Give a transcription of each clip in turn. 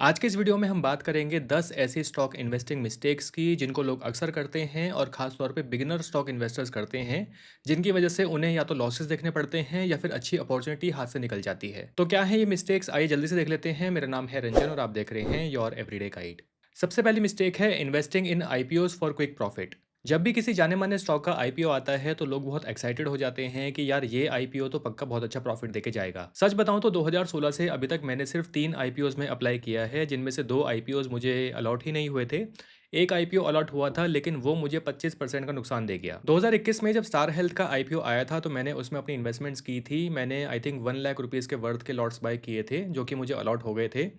आज के इस वीडियो में हम बात करेंगे 10 ऐसी स्टॉक इन्वेस्टिंग मिस्टेक्स की जिनको लोग अक्सर करते हैं और खास तौर पे बिगिनर स्टॉक इन्वेस्टर्स करते हैं, जिनकी वजह से उन्हें या तो लॉसेस देखने पड़ते हैं या फिर अच्छी अपॉर्चुनिटी हाथ से निकल जाती है। तो क्या है ये मिस्टेक्स, आइए जल्दी से देख लेते हैं। मेरा नाम है रंजन और आप देख रहे हैं योर एवरीडे गाइड। सबसे पहली मिस्टेक है investing in IPOs for quick profit. जब भी किसी जाने माने स्टॉक का आईपीओ आता है तो लोग बहुत एक्साइटेड हो जाते हैं कि यार ये आईपीओ तो पक्का बहुत अच्छा प्रॉफिट देके जाएगा। सच बताऊं तो 2016 से अभी तक मैंने सिर्फ 3 आईपीओज में अप्लाई किया है, जिनमें से 2 आईपीओज मुझे अलॉट ही नहीं हुए थे। एक आईपीओ अलॉट हुआ था लेकिन वो मुझे 25% का नुकसान दे गया। 2021 में जब स्टार हेल्थ का आईपीओ आया था तो मैंने उसमें अपनी इन्वेस्टमेंट्स की थी। मैंने आई थिंक 1 लाख रुपीज़ के वर्थ के लॉट्स बाय किए थे जो कि मुझे अलॉट हो गए थे।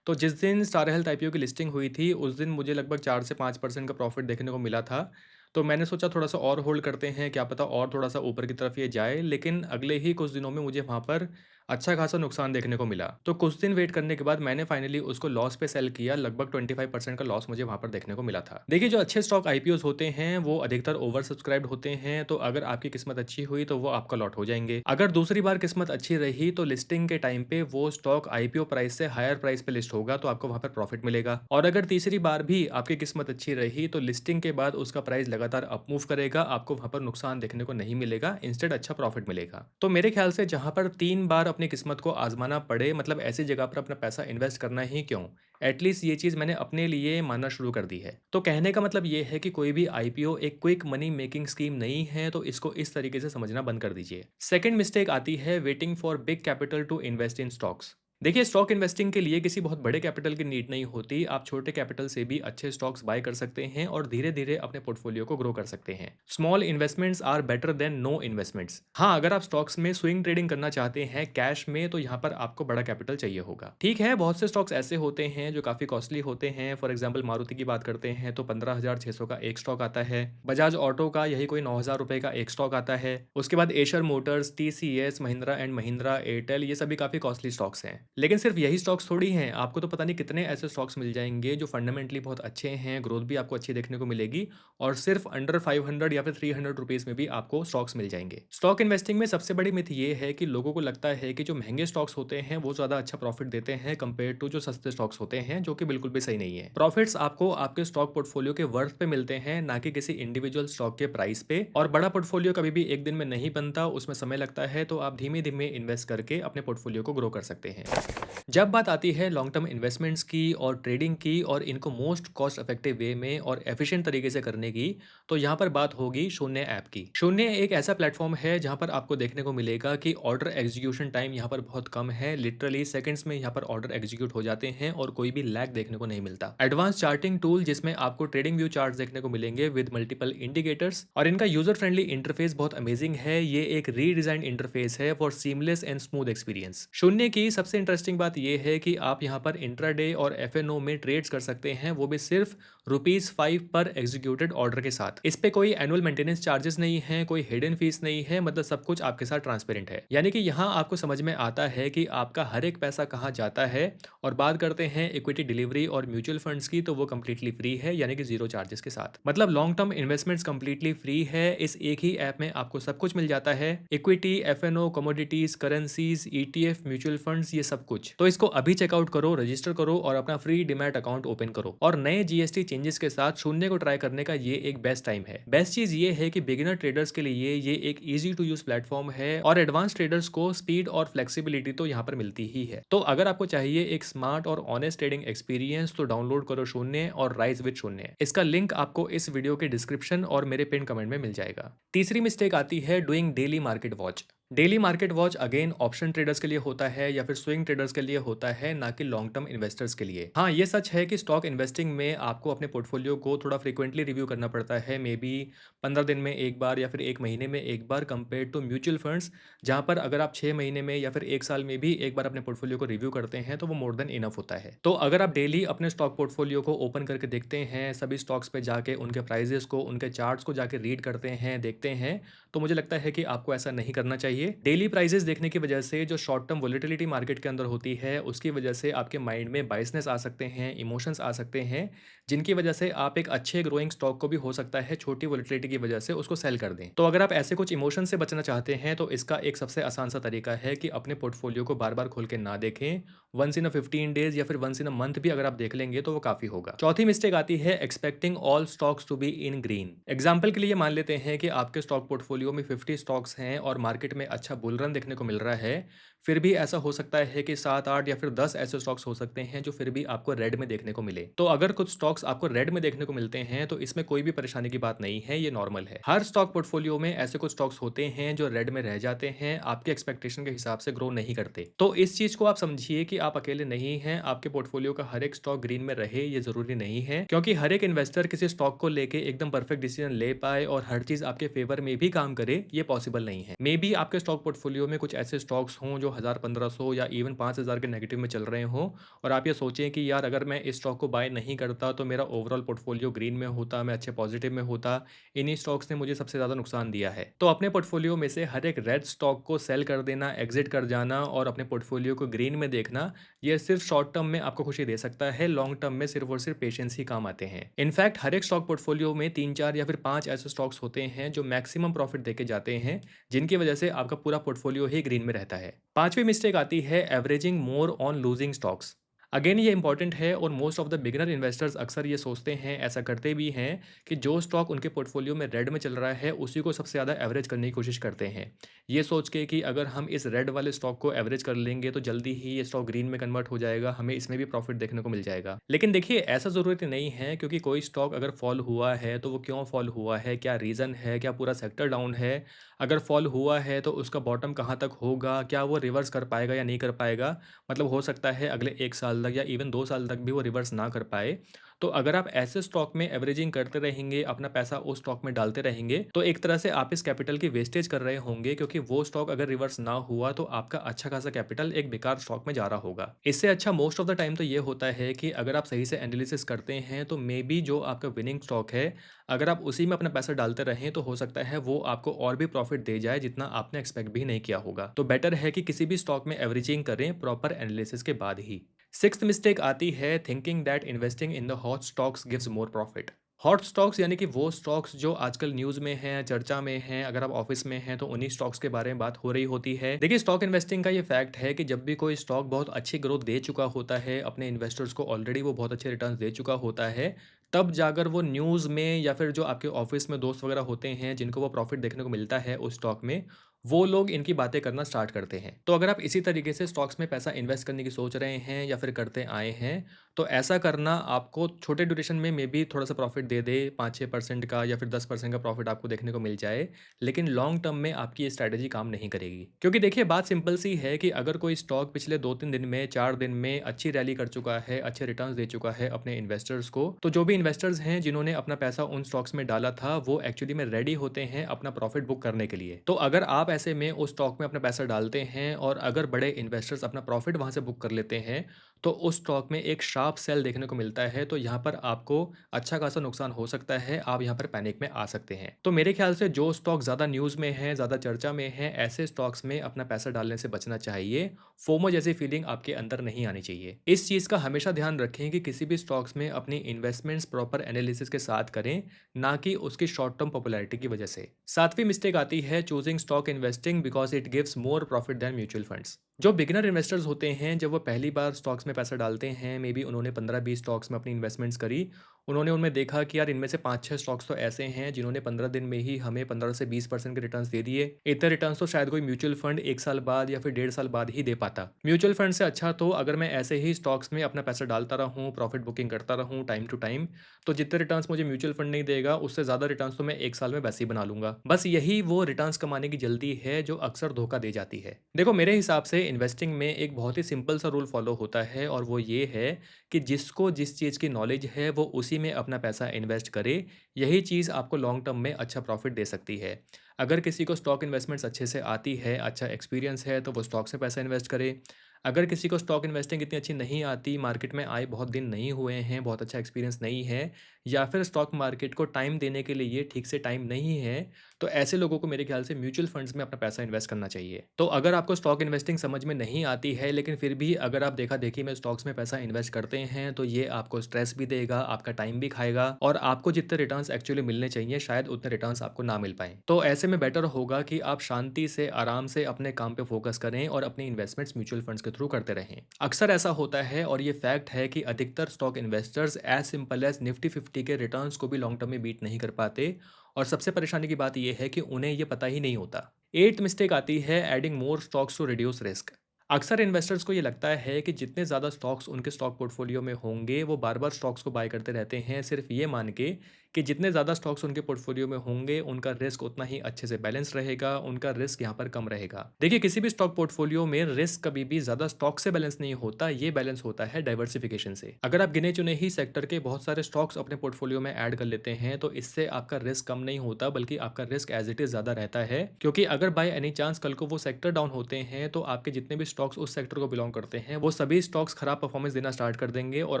तो जिस दिन स्टार हेल्थ आईपीओ की लिस्टिंग हुई थी उस दिन मुझे लगभग 4 से 5% का प्रॉफिट देखने को मिला था। तो मैंने सोचा थोड़ा सा और होल्ड करते हैं, क्या पता और थोड़ा सा ऊपर की तरफ ये जाए, लेकिन अगले ही कुछ दिनों में मुझे वहाँ पर अच्छा खासा नुकसान देखने को मिला। तो कुछ दिन वेट करने के बाद मैंने फाइनली उसको लॉस पे सेल किया। लगभग 25% का लॉस मुझे वहाँ पर देखने को मिला था। देखिए, जो अच्छे स्टॉक आईपीओज होते हैं वो अधिकतर ओवर सब्सक्राइब्ड होते हैं, तो अगर आपकी किस्मत अच्छी हुई तो वो आपका लॉट हो जाएंगे। अगर दूसरी बार किस्मत अच्छी रही तो लिस्टिंग के टाइम पे वो स्टॉक आईपीओ प्राइस से हायर प्राइस पे लिस्ट होगा, तो आपको वहाँ पर प्रॉफिट मिलेगा। और अगर तीसरी बार भी आपकी किस्मत अच्छी रही तो लिस्टिंग के बाद उसका प्राइस लगातार अप मूव करेगा, आपको वहाँ पर नुकसान देखने को नहीं मिलेगा, इंस्टेड अच्छा प्रॉफिट मिलेगा। तो मेरे ख्याल से जहाँ पर 3 बार अपनी किस्मत को आजमाना पड़े, मतलब ऐसी जगह पर अपना पैसा इन्वेस्ट करना ही क्यों। एटलीस्ट ये चीज़ मैंने अपने लिए मानना शुरू कर दी है। तो कहने का मतलब ये है कि कोई भी आईपीओ एक क्विक मनी मेकिंग स्कीम नहीं है, तो इसको इस तरीके से समझना बंद कर दीजिए। सेकंड मिस्टेक आती है waiting for big capital to invest in stocks. देखिए, स्टॉक इन्वेस्टिंग के लिए किसी बहुत बड़े कैपिटल की नीड नहीं होती। आप छोटे कैपिटल से भी अच्छे स्टॉक्स बाय कर सकते हैं और धीरे धीरे अपने पोर्टफोलियो को ग्रो कर सकते हैं। Small investments are better than no investments. हाँ, अगर आप स्टॉक्स में स्विंग ट्रेडिंग करना चाहते हैं कैश में, तो यहाँ पर आपको बड़ा कैपिटल चाहिए होगा। ठीक है, बहुत से स्टॉक्स ऐसे होते हैं जो काफी कॉस्टली होते हैं। फॉर एग्जाम्पल मारुति की बात करते हैं तो 15,600 का एक स्टॉक आता है। बजाज ऑटो का यही कोई 9,000 रुपए का एक स्टॉक आता है। उसके बाद Asher Motors, TCS, Mahindra and Mahindra, Airtel, ये सभी काफी कॉस्टली स्टॉक्स हैं। लेकिन सिर्फ यही स्टॉक्स थोड़ी हैं, आपको तो पता नहीं कितने ऐसे स्टॉक्स मिल जाएंगे जो फंडामेंटली बहुत अच्छे हैं, ग्रोथ भी आपको अच्छी देखने को मिलेगी और सिर्फ अंडर 500 या फिर 300 रुपीज में भी आपको स्टॉक्स मिल जाएंगे। स्टॉक इन्वेस्टिंग में सबसे बड़ी मिथ ये है कि लोगों को लगता है कि जो महंगे स्टॉक्स होते हैं वो ज्यादा अच्छा प्रॉफिट देते हैं कंपेयर टू जो सस्ते स्टॉक्स होते हैं, जो कि बिल्कुल भी सही नहीं है। प्रॉफिट्स आपको आपके स्टॉक पोर्टफोलियो के वर्थ पे मिलते हैं, ना कि किसी इंडिविजुअल स्टॉक के प्राइस पे। और बड़ा पोर्टफोलियो कभी भी एक दिन में नहीं बनता, उसमें समय लगता है। तो आप धीमे धीमे इन्वेस्ट करके अपने पोर्टफोलियो को ग्रो कर सकते हैं। जब बात आती है लॉन्ग टर्म इन्वेस्टमेंट्स की और ट्रेडिंग की और इनको मोस्ट कॉस्ट इफेक्टिव वे में और एफिशिएंट तरीके से करने की, तो यहाँ पर बात होगी शून्य ऐप की। शून्य एक ऐसा प्लेटफॉर्म है जहाँ पर आपको देखने को मिलेगा कि ऑर्डर एग्जीक्यूशन टाइम यहाँ पर बहुत कम है। लिटरली सेकंड्स में यहाँ पर ऑर्डर एग्जीक्यूट हो जाते हैं और कोई भी लैग देखने को नहीं मिलता। एडवांस चार्टिंग टूल जिसमें आपको ट्रेडिंग व्यू चार्ट देखने को मिलेंगे विद मल्टीपल इंडिकेटर्स, और इनका यूजर फ्रेंडली इंटरफेस बहुत अमेजिंग है। ये एक रीडिजाइन इंटरफेस है for seamless and smooth experience. शून्य की सबसे इंटरेस्टिंग बात यह है कि आप यहाँ पर इंट्राडे और एफएनओ में ट्रेड्स कर सकते हैं, वो भी सिर्फ ₹5 पर एग्जीक्यूटेड ऑर्डर के साथ। इस पे कोई एनुअल मेंटेनेंस चार्जेस नहीं है, कोई हिडन फीस नहीं है, मतलब सब कुछ आपके साथ ट्रांसपेरेंट है। यानी कि यहाँ आपको समझ में आता है कि आपका हर एक पैसा कहाँ जाता है। और बात करते हैं इक्विटी डिलीवरी और म्यूचुअल फंड्स की, तो वो कंप्लीटली फ्री है, यानी कि जीरो चार्जेस के साथ। मतलब long term investments completely free है। इस एक ही ऐप में आपको सब कुछ मिल जाता है, equity, FNO, commodities, currencies, ETF, mutual funds, ये सब कुछ। तो इसको अभी चेकआउट करो, रजिस्टर करो और अपना फ्री डीमैट अकाउंट ओपन करो। और नए जीएसटी चेंजेस के साथ शून्य को ट्राई करने का ये एक बेस्ट टाइम है। बेस्ट चीज ये है कि बिगिनर ट्रेडर्स के लिए ये एक इजी टू यूज प्लेटफॉर्म है और एडवांस ट्रेडर्स को स्पीड और फ्लेक्सिबिलिटी तो यहाँ पर मिलती ही है। तो अगर आपको चाहिए एक स्मार्ट और ऑनेस्ट ट्रेडिंग एक्सपीरियंस तो डाउनलोड करो शून्य और राइज विद शून्य। इसका लिंक आपको इस वीडियो के डिस्क्रिप्शन और मेरे पिन कमेंट में मिल जाएगा। तीसरी मिस्टेक आती है doing daily market watch. Daily market watch again option traders के लिए होता है या फिर स्विंग ट्रेडर्स के लिए होता है, ना कि लॉन्ग टर्म इन्वेस्टर्स के लिए। हाँ, ये सच है कि स्टॉक इन्वेस्टिंग में आपको अपने पोर्टफोलियो को थोड़ा फ्रीक्वेंटली रिव्यू करना पड़ता है, मे बी 15 दिन में एक बार या फिर एक महीने में एक बार, कंपेयर टू म्यूचुअल फंड्स जहाँ पर अगर आप 6 महीने में या फिर एक साल में भी एक बार अपने पोर्टफोलियो को रिव्यू करते हैं तो वो मोर देन इनफ होता है। तो अगर आप डेली अपने स्टॉक पोर्टफोलियो को ओपन करके देखते हैं, सभी स्टॉक्स पे जाके उनके प्राइजेस को, उनके चार्ट्स को जाके रीड करते हैं, देखते हैं, तो मुझे लगता है कि आपको ऐसा नहीं करना चाहिए। डेली प्राइजेस देखने की वजह से जो शॉर्ट टर्म वोलेटिलिटी मार्केट के अंदर होती है उसकी वजह से आपके माइंड में बायसनेस आ सकते हैं, इमोशंस आ सकते हैं, जिनकी वजह से आप एक अच्छे ग्रोइंग स्टॉक को भी हो सकता है छोटी वोलेटिलिटी की वजह से उसको सेल कर दें। तो अगर आप ऐसे कुछ इमोशन से बचना चाहते हैं तो इसका एक सबसे आसान सा तरीका है कि अपने पोर्टफोलियो को बार बार खोल के ना देखें वंस इन अ 15 डेज या फिर वंस इन अ मंथ भी अगर आप देख लेंगे तो वो काफ़ी होगा। चौथी मिस्टेक आती है expecting all stocks to be in green. Example के लिए मान लेते हैं कि आपके स्टॉक पोर्टफोलियो में 50 स्टॉक्स हैं और मार्केट में अच्छा बुल रन देखने को मिल रहा है, फिर भी ऐसा हो सकता है कि 7-8 या फिर 10 ऐसे स्टॉक्स हो सकते हैं जो फिर भी आपको रेड में देखने को मिले। तो अगर कुछ स्टॉक्स आपको रेड में देखने को मिलते हैं तो इसमें कोई भी परेशानी की बात नहीं है, ये नॉर्मल है। हर स्टॉक पोर्टफोलियो में ऐसे कुछ स्टॉक्स होते हैं जो रेड में रह जाते हैं, आपके एक्सपेक्टेशन के हिसाब से ग्रो नहीं करते। तो इस चीज को आप समझिए कि आप अकेले नहीं हैं, आपके पोर्टफोलियो का हर एक स्टॉक ग्रीन में रहे ये जरूरी नहीं है, क्योंकि हर एक इन्वेस्टर किसी स्टॉक को लेके एकदम परफेक्ट डिसीजन ले पाए और हर चीज आपके फेवर में भी काम करे, ये पॉसिबल नहीं है। मे बी आपके स्टॉक पोर्टफोलियो में कुछ ऐसे स्टॉक्स हों जो 1000-1500 या इवन 5000 के नेगेटिव में चल रहे हों और आप ये सोचें कि यार अगर मैं इस स्टॉक को बाय नहीं करता तो मेरा ओवरऑल पोर्टफोलियो ग्रीन में होता, मैं अच्छे पॉजिटिव में होता, इन्हीं स्टॉक्स ने मुझे सबसे ज़्यादा नुकसान दिया है। तो अपने पोर्टफोलियो में से हर एक रेड स्टॉक को सेल कर देना, एग्जिट कर जाना और अपने पोर्टफोलियो को ग्रीन में देखना, ये सिर्फ शॉर्ट टर्म में आपको खुशी दे सकता है, लॉन्ग टर्म में सिर्फ और सिर्फ पेशेंस ही काम आते हैं। इनफैक्ट हर एक स्टॉक पोर्टफोलियो में 3-4 या फिर 5 ऐसे स्टॉक्स होते हैं जो मैक्सिमम प्रॉफिट देके जाते हैं, जिनकी वजह से आपका पूरा पोर्टफोलियो ही ग्रीन में रहता है। पांचवी मिस्टेक आती है averaging more on losing stocks. Again ये इंपॉर्टेंट है और most of the beginner investors अक्सर ये सोचते हैं, ऐसा करते भी हैं, कि जो स्टॉक उनके पोर्टफोलियो में रेड में चल रहा है उसी को सबसे ज़्यादा एवरेज करने की कोशिश करते हैं, ये सोच के कि अगर हम इस रेड वाले स्टॉक को एवरेज कर लेंगे तो जल्दी ही ये स्टॉक ग्रीन में कन्वर्ट हो जाएगा, हमें इसमें भी प्रॉफिट देखने को मिल जाएगा। लेकिन देखिए ऐसा ज़रूरत नहीं है, क्योंकि कोई स्टॉक अगर फॉल हुआ है तो वो क्यों फॉल हुआ है, क्या रीज़न है, क्या पूरा सेक्टर डाउन है, अगर फॉल हुआ है तो उसका बॉटम कहाँ तक होगा, क्या वो रिवर्स कर पाएगा या नहीं कर पाएगा, मतलब हो सकता है अगले 1 साल तक या इवन 2 साल तक भी वो रिवर्स ना कर पाए। तो अगर आप ऐसे स्टॉक में एवरेजिंग करते रहेंगे, अपना पैसा उस स्टॉक में डालते रहेंगे, तो एक तरह से आप इस कैपिटल की वेस्टेज कर रहे होंगे, क्योंकि वो स्टॉक अगर रिवर्स ना हुआ तो आपका अच्छा खासा कैपिटल एक बेकार स्टॉक में जा रहा होगा। इससे अच्छा मोस्ट ऑफ द टाइम तो ये होता है कि अगर आप सही से एनालिसिस करते हैं तो मे बी जो आपका विनिंग स्टॉक है, अगर आप उसी में अपना पैसा डालते रहें तो हो सकता है वो आपको और भी प्रॉफिट दे जाए जितना आपने एक्सपेक्ट भी नहीं किया होगा। तो बेटर है कि किसी भी स्टॉक में एवरेजिंग करें प्रॉपर एनालिसिस के बाद ही। सिक्स्थ मिस्टेक आती है thinking that investing in the hot stocks gives more profit. Hot stocks यानी कि वो स्टॉक्स जो आजकल न्यूज़ में हैं, चर्चा में हैं, अगर आप ऑफिस में हैं तो उन्हीं स्टॉक्स के बारे में बात हो रही होती है। देखिए स्टॉक इन्वेस्टिंग का ये फैक्ट है कि जब भी कोई स्टॉक बहुत अच्छी ग्रोथ दे चुका होता है, अपने इन्वेस्टर्स को ऑलरेडी वो बहुत अच्छे रिटर्न्स दे चुका होता है, तब जाकर वो न्यूज़ में या फिर जो आपके ऑफिस में दोस्त वगैरह होते हैं जिनको वो प्रॉफिट देखने को मिलता है उस स्टॉक में, वो लोग इनकी बातें करना स्टार्ट करते हैं। तो अगर आप इसी तरीके से स्टॉक्स में पैसा इन्वेस्ट करने की सोच रहे हैं या फिर करते आए हैं, तो ऐसा करना आपको छोटे ड्यूरेशन में मे बी थोड़ा सा प्रॉफिट दे दे, 5-6% का या फिर 10% का प्रॉफिट आपको देखने को मिल जाए, लेकिन लॉन्ग टर्म में आपकी ये स्ट्रैटेजी काम नहीं करेगी। क्योंकि देखिए बात सिंपल सी है कि अगर कोई स्टॉक पिछले 2-3 दिन में, 4 दिन में अच्छी रैली कर चुका है, अच्छे रिटर्न्स दे चुका है अपने इन्वेस्टर्स को, तो जो भी इन्वेस्टर्स हैं जिन्होंने अपना पैसा उन स्टॉक्स में डाला था वो एक्चुअली में रेडी होते हैं अपना प्रॉफिट बुक करने के लिए। तो अगर आप ऐसे में उस स्टॉक में अपना पैसा डालते हैं और अगर बड़े इन्वेस्टर्स अपना प्रॉफिट वहां से बुक कर लेते हैं, तो उस स्टॉक में एक शार्प सेल देखने को मिलता है, तो यहाँ पर आपको अच्छा खासा नुकसान हो सकता है, आप यहाँ पर पैनिक में आ सकते हैं। तो मेरे ख्याल से जो स्टॉक ज़्यादा न्यूज़ में है, ज़्यादा चर्चा में है, ऐसे स्टॉक्स में अपना पैसा डालने से बचना चाहिए। फोमो जैसी फीलिंग आपके अंदर नहीं आनी चाहिए। इस चीज़ का हमेशा ध्यान रखें कि किसी भी स्टॉक्स में अपनी इन्वेस्टमेंट्स प्रॉपर एनालिसिस के साथ करें, ना कि उसकी शॉर्ट टर्म पॉपुलैरिटी की वजह से। सातवीं मिस्टेक आती है choosing stock investing because it gives more profit then mutual funds. जो बिगिनर इन्वेस्टर्स होते हैं, जब वो पहली बार स्टॉक्स में पैसा डालते हैं, मे बी उन्होंने 15-20 स्टॉक्स में अपनी इन्वेस्टमेंट्स करी, उन्होंने उनमें देखा कि यार इनमें से 5-6 स्टॉक्स तो ऐसे हैं जिन्होंने 15 दिन में ही हमें 15 से 20% के रिटर्न्स दे दिए। इतने रिटर्न्स तो शायद कोई म्यूचुअल फंड 1 साल बाद या फिर 1.5 साल बाद ही दे पाता। म्यूचुअल फंड से अच्छा तो अगर मैं ऐसे ही स्टॉक्स में अपना पैसा डालता रहूँ, प्रॉफिट बुकिंग करता रहूँ टाइम टू टाइम, तो जितने रिटर्न्स मुझे म्यूचुअल फंड नहीं देगा उससे ज़्यादा रिटर्न्स तो मैं 1 साल में वैसे ही बना लूंगा। बस यही वो रिटर्न्स कमाने की जल्दी है जो अक्सर धोखा दे जाती है। देखो मेरे हिसाब से इन्वेस्टिंग में एक बहुत ही सिंपल सा रूल फॉलो होता है और वो ये है कि जिसको जिस चीज़ की नॉलेज है वो उसी में अपना पैसा इन्वेस्ट करे। यही चीज़ आपको लॉन्ग टर्म में अच्छा प्रॉफिट दे सकती है। अगर किसी को स्टॉक इन्वेस्टमेंट्स अच्छे से आती है, अच्छा एक्सपीरियंस है, तो वो स्टॉक से पैसा इन्वेस्ट करे। अगर किसी को स्टॉक इन्वेस्टिंग इतनी अच्छी नहीं आती, मार्केट में आए बहुत दिन नहीं हुए हैं, बहुत अच्छा एक्सपीरियंस नहीं है, या फिर स्टॉक मार्केट को टाइम देने के लिए ठीक से टाइम नहीं है, तो ऐसे लोगों को मेरे ख्याल से म्यूचुअल फंड्स में अपना पैसा इन्वेस्ट करना चाहिए। तो अगर आपको स्टॉक इन्वेस्टिंग समझ में नहीं आती है, लेकिन फिर भी अगर आप देखा-देखी में स्टॉक्स में पैसा इन्वेस्ट करते हैं, तो ये आपको स्ट्रेस भी देगा, आपका टाइम भी खाएगा और आपको जितने रिटर्न्स एक्चुअली मिलने चाहिए, शायद उतने रिटर्न्स आपको ना मिल पाएँ। तो ऐसे में बेटर होगा कि आप शांति से, आराम से अपने काम पे फ़ोकस करें और अपनी इन्वेस्टमेंट्स म्यूचुअल फंड्स के थ्रू करते रहें। अक्सर ऐसा होता है और ये फैक्ट है कि अधिकतर stock investors as simple as Nifty 50 के रिटर्न्स को भी लॉन्ग टर्म में बीट नहीं कर पाते और सबसे परेशानी की बात ये है कि उन्हें ये पता ही नहीं होता। 8th मिस्टेक आती है adding more stocks to reduce risk. अक्सर इन्वेस्टर्स को ये लगता है कि जितने ज़्यादा स्टॉक्स उनके स्टॉक पोर्टफोलियो में होंगे, वो बार-बार स्टॉक्स को बाय करते रहते हैं, सिर्फ ये मान के कि जितने ज़्यादा स्टॉक्स उनके पोर्टफोलियो में होंगे, उनका रिस्क उतना ही अच्छे से बैलेंस रहेगा, उनका रिस्क यहाँ पर कम रहेगा। देखिए, किसी भी स्टॉक पोर्टफोलियो में रिस्क कभी भी ज़्यादा स्टॉक से बैलेंस नहीं होता, ये बैलेंस होता है डाइवर्सिफिकेशन से। अगर आप गिने-चुने ही सेक्टर के बहुत सारे स्टॉक्स अपने पोर्टफोलियो में ऐड कर लेते हैं, तो इससे आपका रिस्क कम नहीं होता, बल्कि आपका रिस्क एज़ इट इज़ ज़्यादा रहता है, क्योंकि अगर बाय एनी चांस कल को वो सेक्टर डाउन होते हैं, तो आपके जितने भी स्टॉक्स उस सेक्टर को बिलॉन्ग करते हैं, वो सभी स्टॉक्स खराब परफॉर्मेंस देना स्टार्ट कर देंगे और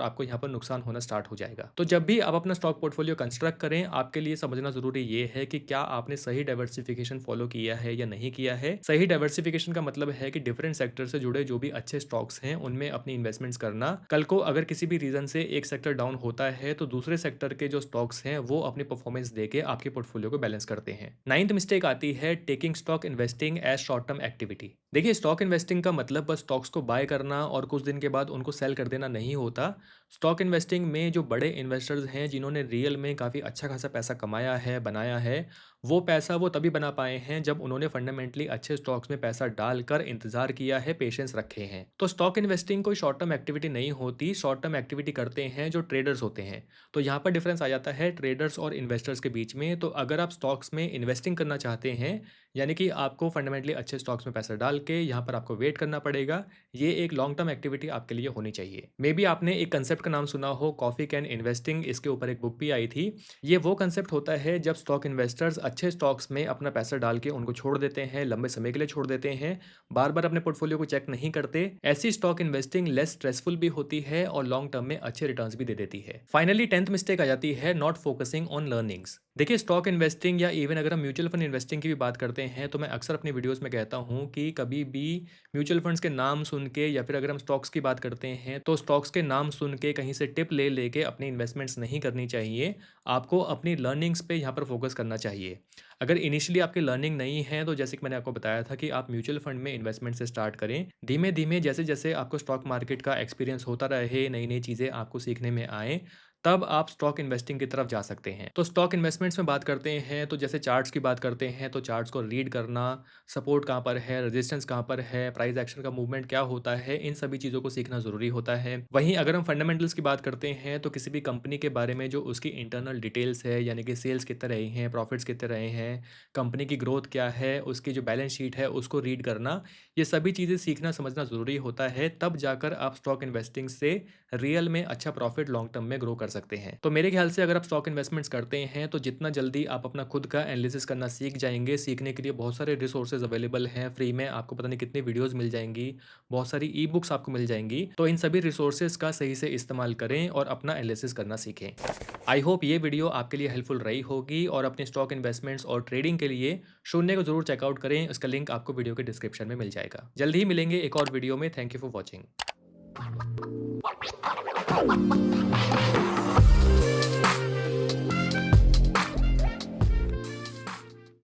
आपको यहाँ पर नुकसान होना स्टार्ट हो जाएगा। तो जब भी आप अपना स्टॉक पोर्टफोलियो कंस्ट्रक्ट करें, आपके लिए समझना ज़रूरी ये है कि क्या आपने सही डाइवर्सिफिकेशन फॉलो किया है या नहीं किया है। सही डाइवर्सिफिकेशन का मतलब है कि डिफरेंट सेक्टर से जुड़े जो भी अच्छे स्टॉक्स हैं, उनमें अपनी इन्वेस्टमेंट्स करना। कल को अगर किसी भी रीज़न से एक सेक्टर डाउन होता है, तो दूसरे सेक्टर के जो स्टॉक्स हैं, वो अपनी परफॉर्मेंस देके आपके पोर्टफोलियो को बैलेंस करते हैं। 9th मिस्टेक आती है taking stock investing as short term activity. देखिए, स्टॉक इन्वेस्टिंग का मतलब बस स्टॉक्स को बाय करना और कुछ दिन के बाद उनको सेल कर देना नहीं होता। स्टॉक इन्वेस्टिंग में जो बड़े इन्वेस्टर्स हैं, जिन्होंने रियल में काफ़ी अच्छा खासा पैसा कमाया है, बनाया है, वो पैसा वो तभी बना पाए हैं जब उन्होंने फंडामेंटली अच्छे स्टॉक्स में पैसा डालकर इंतज़ार किया है, पेशेंस रखे हैं। तो स्टॉक इन्वेस्टिंग कोई शॉर्ट टर्म एक्टिविटी नहीं होती, शॉर्ट टर्म एक्टिविटी करते हैं जो ट्रेडर्स होते हैं। तो यहाँ पर डिफरेंस आ जाता है ट्रेडर्स और इन्वेस्टर्स के बीच में। तो अगर आप स्टॉक्स में इन्वेस्टिंग करना चाहते हैं, यानी कि आपको फंडामेंटली अच्छे स्टॉक्स में पैसा डाल के यहाँ पर आपको वेट करना पड़ेगा, ये एक लॉन्ग टर्म एक्टिविटी आपके लिए होनी चाहिए। मे बी आपने एक कंसेप्ट का नाम सुना हो, कॉफी कैन इन्वेस्टिंग, इसके ऊपर एक बुक भी आई थी। ये वो कंसेप्ट होता है जब स्टॉक इन्वेस्टर्स अच्छे स्टॉक्स में अपना पैसा डाल के उनको छोड़ देते हैं, लंबे समय के लिए छोड़ देते हैं, बार-बार अपने पोर्टफोलियो को चेक नहीं करते। ऐसी स्टॉक इन्वेस्टिंग लेस स्ट्रेसफुल भी होती है और लॉन्ग टर्म में अच्छे रिटर्न्स भी दे देती है। फाइनली 10th मिस्टेक आ जाती है नॉट फोकसिंग ऑन लर्निंग्स। देखिए, स्टॉक इन्वेस्टिंग या इवन अगर हम म्यूचुअल फंड इन्वेस्टिंग की भी बात करते हैं, तो मैं अक्सर अपनी वीडियोस में कहता हूँ कि कभी भी म्यूचुअल फंड्स के नाम सुन के या फिर अगर हम स्टॉक्स की बात करते हैं, तो स्टॉक्स के नाम सुन के कहीं से टिप ले लेके अपनी इन्वेस्टमेंट्स नहीं करनी चाहिए। आपको अपनी लर्निंग्स पे यहाँ पर फोकस करना चाहिए। अगर इनिशियली आपकी लर्निंग नहीं है, तो जैसे कि मैंने आपको बताया था कि आप म्यूचुअल फंड में इन्वेस्टमेंट से स्टार्ट करें। धीमे-धीमे जैसे-जैसे आपको स्टॉक मार्केट का एक्सपीरियंस होता रहे, नई-नई चीज़ें आपको सीखने में आएँ, तब आप स्टॉक इन्वेस्टिंग की तरफ जा सकते हैं। तो स्टॉक इन्वेस्टमेंट्स में बात करते हैं, तो जैसे चार्ट्स की बात करते हैं, तो चार्ट्स को रीड करना, सपोर्ट कहाँ पर है, रेजिस्टेंस कहाँ पर है, प्राइस एक्शन का मूवमेंट क्या होता है, इन सभी चीज़ों को सीखना ज़रूरी होता है। वहीं अगर हम फंडामेंटल्स की बात करते हैं, तो किसी भी कंपनी के बारे में जो उसकी इंटरनल डिटेल्स है, यानी कि सेल्स कितने रहे हैं, प्रॉफिट्स कितने रहे हैं, कंपनी की ग्रोथ क्या है, उसकी जो बैलेंस शीट है, उसको रीड करना, ये सभी चीज़ें सीखना समझना ज़रूरी होता है। तब जाकर आप स्टॉक इन्वेस्टिंग से रियल में अच्छा प्रॉफिट लॉन्ग टर्म में ग्रो कर सकते हैं। तो मेरे ख्याल से अगर आप स्टॉक इन्वेस्टमेंट्स करते हैं, तो जितना जल्दी आप अपना खुद का एनालिसिस करना सीख जाएंगे, सीखने के लिए बहुत सारे रिसोर्सेज अवेलेबल हैं फ्री में, आपको पता नहीं कितनी वीडियोस मिल जाएंगी, बहुत सारी ई बुक्स आपको मिल जाएंगी। तो इन सभी रिसोर्सेज का सही से इस्तेमाल करें और अपना एनालिसिस करना सीखें। आई होप ये वीडियो आपके लिए हेल्पफुल रही होगी और अपने स्टॉक इन्वेस्टमेंट्स और ट्रेडिंग के लिए शून्य को जरूर चेकआउट करें। इसका लिंक आपको वीडियो के डिस्क्रिप्शन में मिल जाएगा। जल्दी ही मिलेंगे एक और वीडियो में। Thank you for watching.